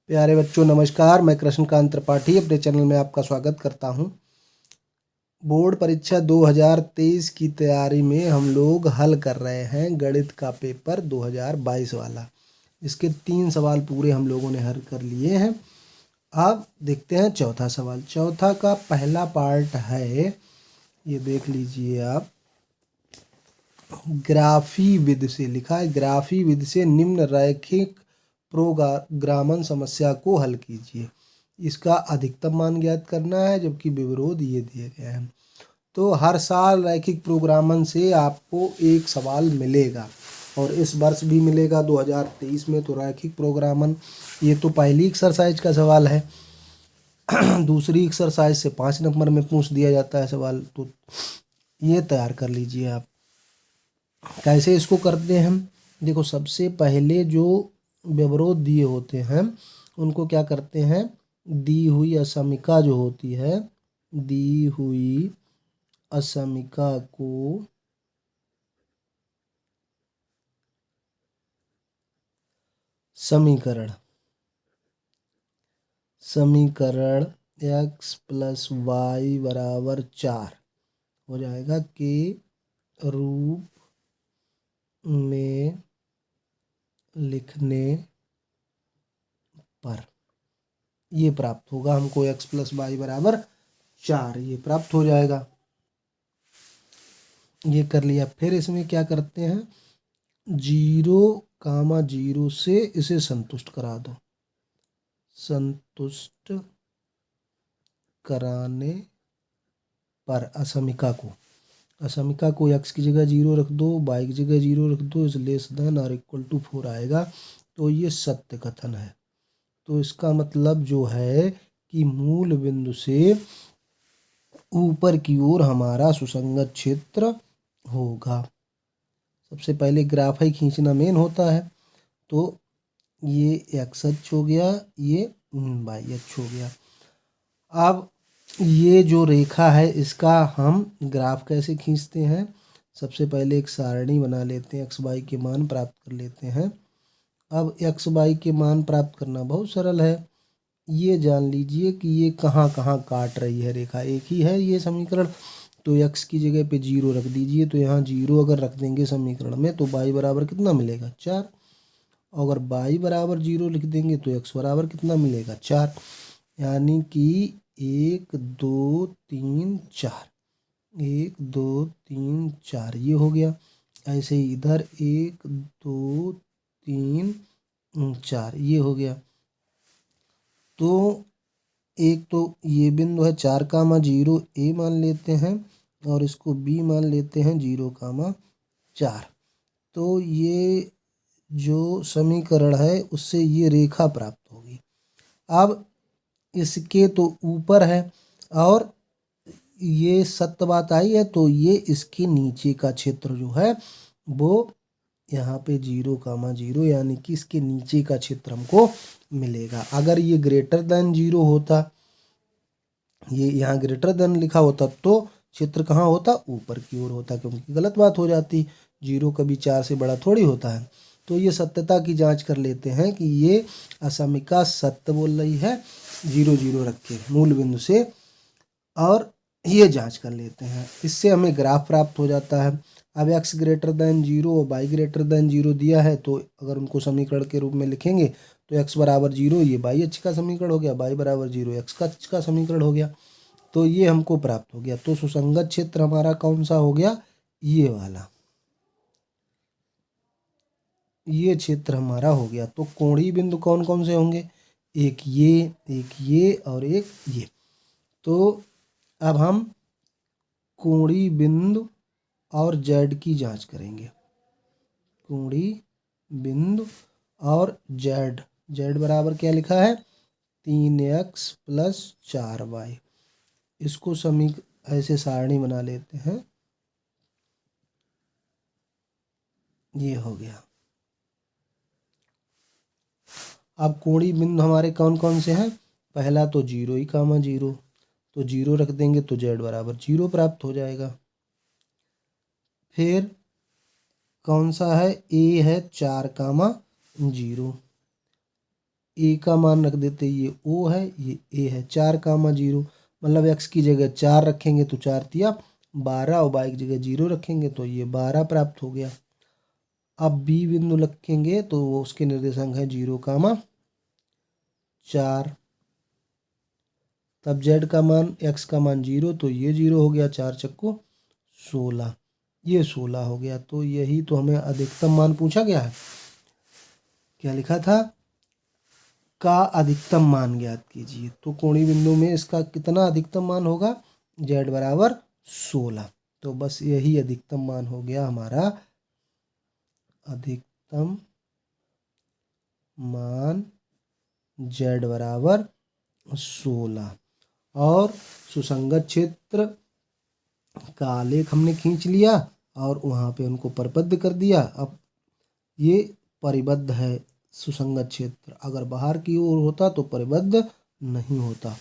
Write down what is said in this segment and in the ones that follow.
प्यारे बच्चों नमस्कार। मैं कृष्णकांत त्रिपाठी अपने चैनल में आपका स्वागत करता हूं। बोर्ड परीक्षा 2023 की तैयारी में हम लोग हल कर रहे हैं गणित का पेपर 2022 वाला। इसके 3 सवाल पूरे हम लोगों ने हल कर लिए हैं। अब देखते हैं चौथा सवाल। चौथा का पहला पार्ट है, ये देख लीजिए आप। ग्राफी विधि से लिखा है, ग्राफी विधि से निम्न रैखिक प्रोग्रामन समस्या को हल कीजिए। इसका अधिकतम मान ज्ञात करना है, जबकि विवरोध ये दिए गए हैं। तो हर साल रैखिक प्रोग्रामन से आपको एक सवाल मिलेगा और इस वर्ष भी मिलेगा 2023 में। तो रैखिक प्रोग्रामन, ये तो पहली एक्सरसाइज का सवाल है। दूसरी एक्सरसाइज से 5 नंबर में पूछ दिया जाता है सवाल, तो ये तैयार कर लीजिए आप। कैसे इसको करते हैं हम, देखो सबसे पहले जो व्यवरोध दिए होते हैं उनको क्या करते हैं, दी हुई असमिका जो होती है, दी हुई असमिका को समीकरण x प्लस वाई बराबर 4 हो जाएगा के रूप में लिखने पर ये प्राप्त होगा हमको। x प्लस वाई बराबर 4 ये प्राप्त हो जाएगा। ये कर लिया। फिर इसमें क्या करते हैं, 0,0 से इसे संतुष्ट करा दो। संतुष्ट कराने पर असमिका को x की जगह 0 रख दो, y की जगह 0 रख दो, इज लेस देन और इक्वल टू 4 आएगा। तो ये सत्य कथन है। तो इसका मतलब जो है कि मूल बिंदु से ऊपर की ओर हमारा सुसंगत क्षेत्र होगा। सबसे पहले ग्राफ ही खींचना मेन होता है। तो ये एक्स अक्ष हो गया, ये वाई अक्ष हो गया। अब ये जो रेखा है इसका हम ग्राफ कैसे खींचते हैं, सबसे पहले एक सारणी बना लेते हैं, एक्स वाई के मान प्राप्त कर लेते हैं। अब एक्स वाई के मान प्राप्त करना बहुत सरल है। ये जान लीजिए कि ये कहाँ कहाँ काट रही है रेखा, एक ही है ये समीकरण। तो x की जगह पे 0 रख दीजिए। तो यहाँ 0 अगर रख देंगे समीकरण में तो y बराबर कितना मिलेगा, 4। अगर y बराबर 0 लिख देंगे तो x बराबर कितना मिलेगा, 4। यानी कि 1 2 3 4, 1 2 3 4 ये हो गया। ऐसे ही इधर 1 2 3 4 ये हो गया। तो एक तो ये बिंदु है 4,0 ए मान लेते हैं और इसको बी मान लेते हैं 0,4। तो ये जो समीकरण है उससे ये रेखा प्राप्त होगी। अब इसके तो ऊपर है और ये सत्य बात आई है, तो ये इसके नीचे का क्षेत्र जो है वो यहाँ पे 0,0 यानी कि इसके नीचे का क्षेत्र हमको मिलेगा। अगर ये ग्रेटर देन 0 होता, ये यहाँ ग्रेटर देन लिखा होता तो क्षेत्र कहाँ होता, ऊपर की ओर होता, क्योंकि गलत बात हो जाती। 0 कभी 4 से बड़ा थोड़ी होता है। तो ये सत्यता की जांच कर लेते हैं कि ये असमिका सत्य बोल रही है 0 0 रख के मूल बिंदु से, और ये जांच कर लेते हैं। इससे हमें ग्राफ प्राप्त हो जाता है। अब x ग्रेटर देन 0 और y ग्रेटर देन 0 दिया है, तो अगर उनको समीकरण के रूप में लिखेंगे तो x बराबर 0 ये y अक्ष का समीकरण हो गया, y बराबर 0 x का अक्ष का समीकरण हो गया। तो ये हमको प्राप्त हो गया। तो सुसंगत क्षेत्र हमारा कौन सा हो गया, ये वाला, ये क्षेत्र हमारा हो गया। तो कोणीय बिंदु कौन कौन से होंगे, एक ये और एक ये। तो अब हम कोणीय बिंदु और z की जांच करेंगे। कोणीय बिंदु और z बराबर क्या लिखा है, 3x प्लस 4y। इसको ऐसे सारणी बना लेते हैं, ये हो गया। अब कोणीय बिंदु हमारे कौन कौन से हैं, पहला तो 0,0, तो 0 रख देंगे तो z बराबर 0 प्राप्त हो जाएगा। फिर कौन सा है, a है 4,0, ए का मान रख देते, ये ओ है, ये ए है। 4,0 मतलब x की जगह 4 रखेंगे तो 4 तिया 12 और y की जगह 0 रखेंगे तो ये 12 प्राप्त हो गया। अब बी बिंदु रखेंगे तो उसके निर्देशांक है 0,4। तब z का मान, x का मान 0 तो ये 0 हो गया, 4 चक्को 16, ये 16 हो गया। तो यही तो हमें अधिकतम मान पूछा गया है। क्या लिखा था? का अधिकतम मान ज्ञात कीजिए। तो कोणीय बिंदु में इसका कितना अधिकतम मान होगा? z बराबर 16। तो बस यही अधिकतम मान हो गया हमारा। अधिकतम मान z बराबर 16। और सुसंगत क्षेत्र का आलेख हमने खींच लिया और वहाँ पे उनको परिबद्ध कर दिया। अब ये परिबद्ध है सुसंगत क्षेत्र, अगर बाहर की ओर होता तो परिबद्ध नहीं होता।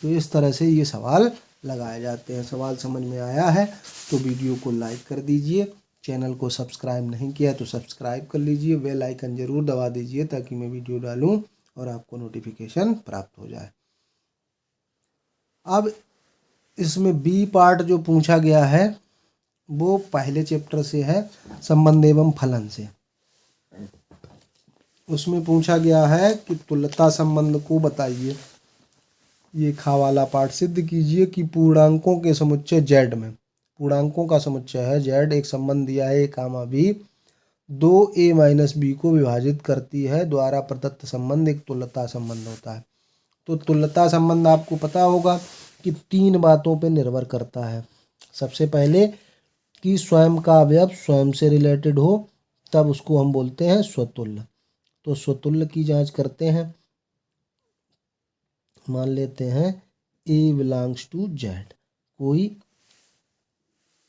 तो इस तरह से ये सवाल लगाए जाते हैं। सवाल समझ में आया है तो वीडियो को लाइक कर दीजिए, चैनल को सब्सक्राइब नहीं किया तो सब्सक्राइब कर लीजिए, बेल आइकन ज़रूर दबा दीजिए ताकि मैं वीडियो डालूं और आपको नोटिफिकेशन प्राप्त हो जाए। अब इसमें बी पार्ट जो पूछा गया है वो पहले चैप्टर से है, संबंध एवं फलन से। उसमें पूछा गया है कि तुल्यता संबंध को बताइए। ये खा वाला पाठ सिद्ध कीजिए कि पूर्णांकों के समुच्चय z में, पूर्णांकों का समुच्चय है z, एक संबंध दिया है a, b, 2a - b को विभाजित करती है द्वारा प्रदत्त संबंध एक तुल्यता संबंध होता है। तो तुल्यता संबंध आपको पता होगा कि 3 बातों पर निर्भर करता है। सबसे पहले कि स्वयं का अवयव स्वयं से रिलेटेड हो, तब उसको हम बोलते हैं स्वतुल्य। तो स्वतुल्य की जांच करते हैं। मान लेते हैं a बिलोंग्स टू z, कोई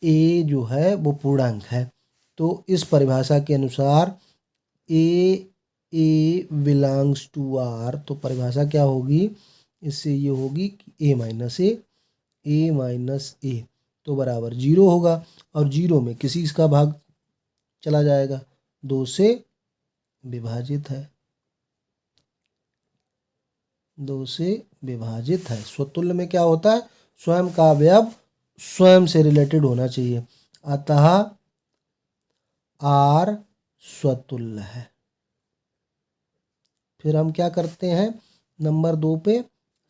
a जो है वो पूर्णांक है। तो इस परिभाषा के अनुसार a बिलोंग्स टू r, तो परिभाषा क्या होगी इससे? ये होगी कि a तो बराबर 0 होगा। और 0 में किसी इसका भाग चला जाएगा, 2 से विभाजित है, 2 से विभाजित है। स्वतुल्य में क्या होता है? स्वयं का अवयव स्वयं से रिलेटेड होना चाहिए, अतः r स्वतुल्य है। फिर हम क्या करते हैं? नंबर 2 पे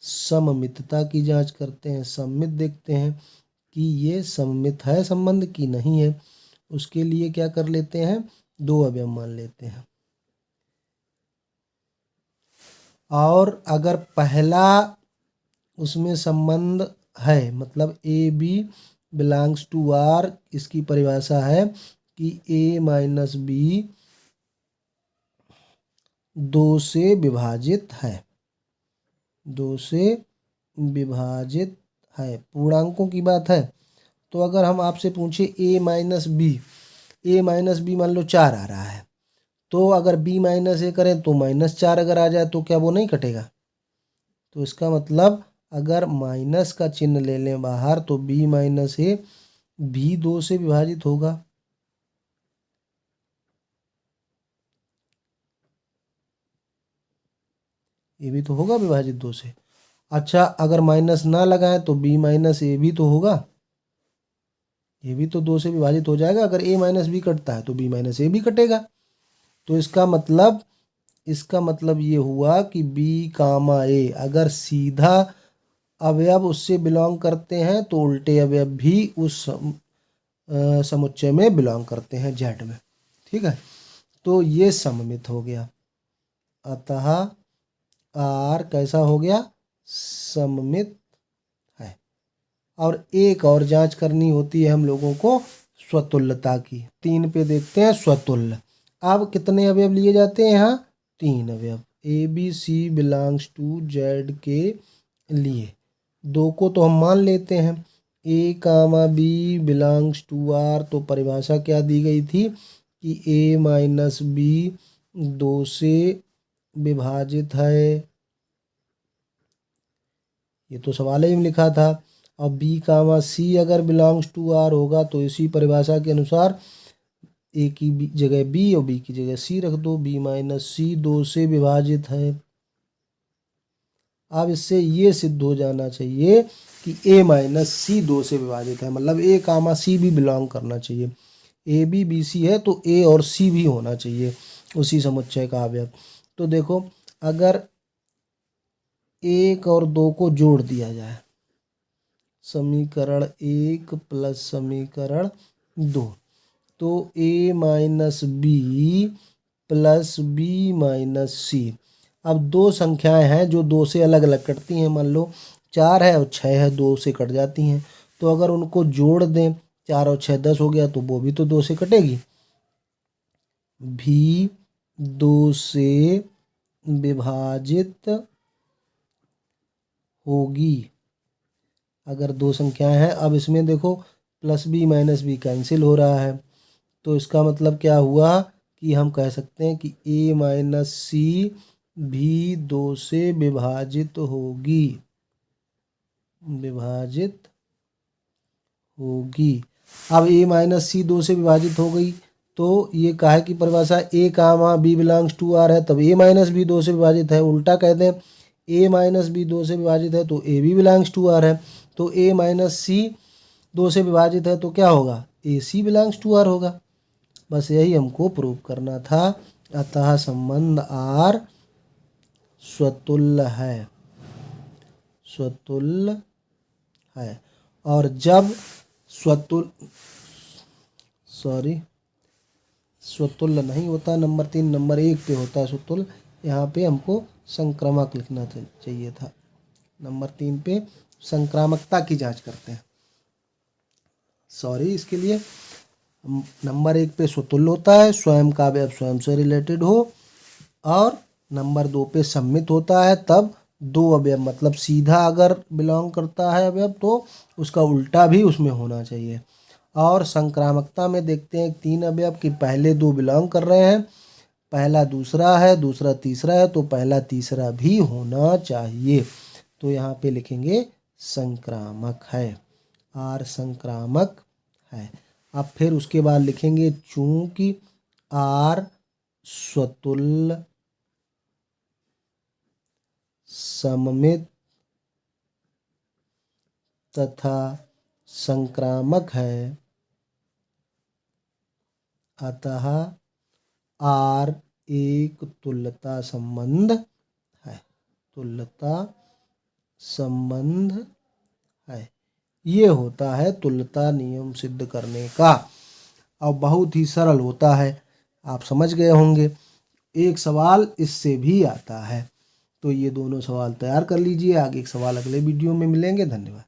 सममितता की जांच करते हैं। सममित देखते हैं कि ये सममित है संबंध की नहीं है। उसके लिए क्या कर लेते हैं? 2 अवयव मान लेते हैं। और अगर पहला उसमें संबंध है, मतलब A B belongs to R, इसकी परिभाषा है कि a - b 2 से विभाजित है, 2 से विभाजित है, पूर्णांकों की बात है। तो अगर हम आपसे पूछे a - b मान लो 4 आ रहा है, तो अगर b - a करें तो -4 अगर आ जाए तो क्या वो नहीं कटेगा? तो इसका मतलब अगर माइनस का चिन्ह ले लें बाहर तो b - a भी 2 से विभाजित होगा। ये भी तो होगा विभाजित 2 से। अच्छा, अगर माइनस ना लगाएं तो b - a भी तो होगा, ये भी तो 2 से विभाजित हो जाएगा। अगर a - b कटता है तो b - a भी कटेगा। तो इसका मतलब ये हुआ कि b, a अगर सीधा अवयव उससे बिलोंग करते हैं तो उल्टे अवयव भी उस समुच्चय में बिलोंग करते हैं z में। ठीक है, तो ये सममित हो गया, अतः r कैसा हो गया? सममित है। और एक और जांच करनी होती है हम लोगों को स्वतुल्यता की। 3 पे देखते हैं स्वतुल्य। अब कितने अवयव लिए जाते हैं? यहाँ 3 अवयव। A B C belongs to Z के लिए 2 को तो हम मान लेते हैं। a, b belongs to r, तो परिभाषा क्या दी गई थी कि a - b 2 से विभाजित है, ये तो सवाल ही में लिखा था। और b, c अगर बिलोंग्स टू r होगा तो इसी परिभाषा के अनुसार a की जगह b और b की जगह c रख दो। b - c 2 से विभाजित है, अब इससे ये सिद्ध हो जाना चाहिए कि ए माइनस सी 2 से विभाजित है, मतलब ए कामा सी भी बिलोंग करना चाहिए। ए बी बी सी है तो ए और सी भी होना चाहिए उसी समुच्चय का अवयव। तो देखो अगर 1 और 2 को जोड़ दिया जाए, समीकरण 1 प्लस समीकरण 2, तो A minus B plus B minus C. अब दो संख्याएं हैं जो 2 से अलग अलग कटती हैं, मान लो 4 है और 6 है, 2 से कट जाती हैं। तो अगर उनको जोड़ दें, 4 और 6 10 हो गया, तो वो भी तो 2 से कटेगी, भी 2 से विभाजित होगी। अगर दो संख्याएं हैं, अब इसमें देखो plus B minus B cancel हो रहा है, तो इसका मतलब क्या हुआ कि हम कह सकते हैं कि ए माइनस सी भी 2 से विभाजित होगी, विभाजित होगी। अब ए माइनस सी 2 से विभाजित हो गई, तो ये काहे की परिभाषा, ए कामा बी बिलोंग्स टू आर है, तब ए माइनस बी 2 से विभाजित है। उल्टा कह दें ए माइनस बी 2 से विभाजित है तो A B belongs to R है। तो ए माइनस सी 2 से विभाजित है तो क्या होगा, ए सी बिलोंग्स टू आर होगा। बस यही हमको प्रूव करना था। अतः संबंध आर स्वतुल्य है, स्वतुल्य है। और जब स्वतुल्य नहीं होता, नंबर 3 नंबर 1 पे होता है स्वतुल्य, यहाँ पे हमको संक्रामक लिखना चाहिए था। नंबर 3 पे संक्रामकता की जांच करते हैं, इसके लिए नंबर 1 पे स्वतुल्य होता है, स्वयं का अवयव स्वयं से रिलेटेड हो, और नंबर 2 पे सम्मित होता है, तब 2 अवयव, मतलब सीधा अगर बिलोंग करता है अवयव तो उसका उल्टा भी उसमें होना चाहिए। और संक्रामकता में देखते हैं 3 अवयव कि पहले 2 बिलोंग कर रहे हैं, पहला दूसरा है, दूसरा तीसरा है, तो पहला तीसरा भी होना चाहिए। तो यहाँ पे लिखेंगे संक्रामक है, आर संक्रामक है। अब फिर उसके बाद लिखेंगे चूंकि आर स्वतुल्य, सममित तथा संक्रामक है, अतः आर एक तुल्यता संबंध है, तुल्यता संबंध है। ये होता है तुल्यता नियम सिद्ध करने का, और बहुत ही सरल होता है, आप समझ गए होंगे। एक सवाल इससे भी आता है, तो ये दोनों सवाल तैयार कर लीजिए। आगे एक सवाल अगले वीडियो में मिलेंगे। धन्यवाद।